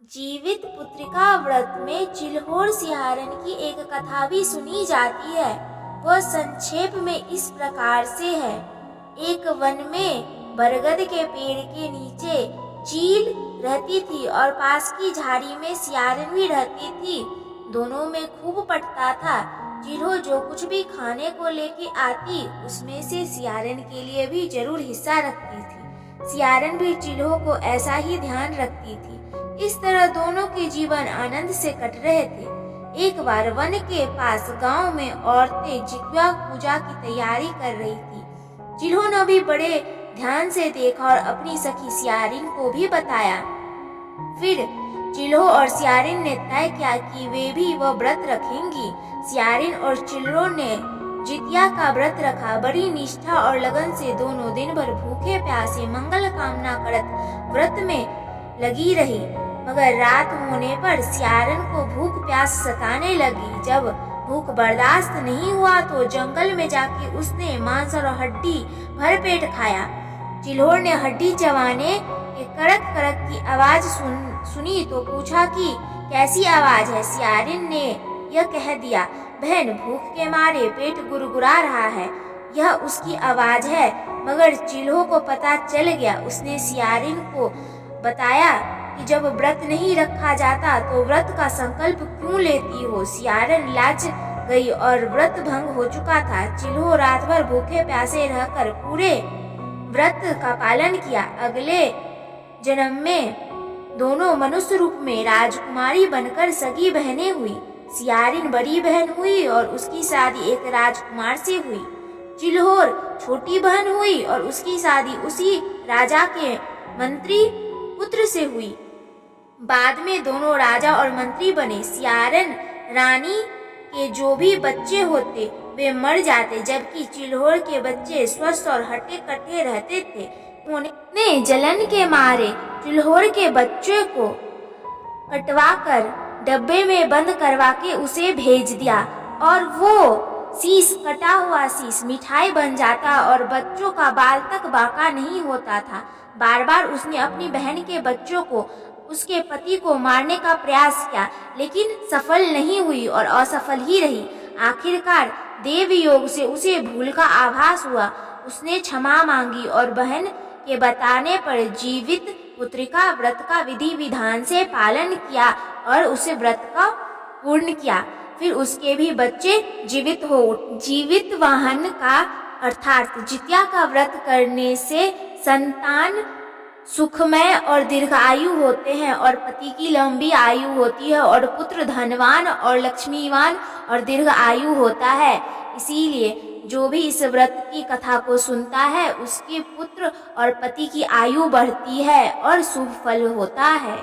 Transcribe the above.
जीवित पुत्रिका व्रत में चिल्होर सियारन की एक कथा भी सुनी जाती है। वह संक्षेप में इस प्रकार से है। एक वन में बरगद के पेड़ के नीचे चील रहती थी और पास की झाड़ी में सियारन भी रहती थी। दोनों में खूब पटता था। चिल्हो जो कुछ भी खाने को लेके आती उसमें से सियारन के लिए भी जरूर हिस्सा रखती थी। सियारन भी चिल्हो को ऐसा ही ध्यान रखती थी। इस तरह दोनों के जीवन आनंद से कट रहे थे। एक बार वन के पास गांव में औरतें जित्वा पूजा की तैयारी कर रही थी। चिल्हो ने भी बड़े ध्यान से देखा और अपनी सखी सियारिन को भी बताया। फिर चिल्हो और सियारिन ने तय किया कि वे भी वह व्रत रखेंगी। सियारिन और चिल्हो ने जितिया का व्रत रखा। बड़ी निष्ठा और लगन से दोनों दिन भर भूखे प्यासे मंगल कामना करत व्रत में लगी रही। मगर रात होने पर सियारन को भूख प्यास सताने लगी। जब भूख बर्दाश्त नहीं हुआ तो जंगल में जाके उसने मांस और हड्डी भर पेट खाया। चिल्होर ने हड्डी चबाने के कड़क कड़क की आवाज सुनी तो पूछा कि कैसी आवाज है। सियारिन ने यह कह दिया, बहन भूख के मारे पेट गुरगुरा रहा है, यह उसकी आवाज है। मगर चिल्हो को पता चल गया। उसने सियारिन को बताया कि जब व्रत नहीं रखा जाता तो व्रत का संकल्प क्यों लेती हो। सियारन लाज गई और व्रत भंग हो चुका था। चिल्हो रात भर भूखे प्यासे रहकर पूरे व्रत का पालन किया। अगले जन्म में दोनों मनुष्य रूप में राजकुमारी बनकर सगी बहनें हुई। सियारिन बड़ी बहन हुई और उसकी शादी एक राजकुमार से हुई। चिल्होर छोटी बहन हुई और उसकी शादी उसी राजा के मंत्री पुत्र से हुई। बाद में दोनों राजा और मंत्री बने। सियारन रानी के जो भी बच्चे होते वे मर जाते, जबकि चिल्होर के बच्चे स्वस्थ और हट्टे कट्टे रहते थे। उन्होंने जलन के मारे चिल्होर के बच्चे को कटवाकर डब्बे में बंद करवा के उसे भेज दिया और वो शीश, कटा हुआ शीश मिठाई बन जाता और बच्चों का बाल तक बांका नहीं होता था। बार बार उसने अपनी बहन के बच्चों को उसके पति को मारने का प्रयास किया, लेकिन सफल नहीं हुई और असफल ही रही। आखिरकार देव योग से उसे भूल का आभास हुआ। उसने क्षमा मांगी और बहन के बताने पर जीवित पुत्रिका व्रत का विधि विधान से पालन किया और उसे व्रत का पूर्ण किया। फिर उसके भी बच्चे जीवित वाहन का अर्थात जितिया का व्रत करने से संतान सुखमय और दीर्घायु होते हैं और पति की लंबी आयु होती है और पुत्र धनवान और लक्ष्मीवान और दीर्घायु होता है। इसीलिए जो भी इस व्रत की कथा को सुनता है उसके पुत्र और पति की आयु बढ़ती है और शुभ फल होता है।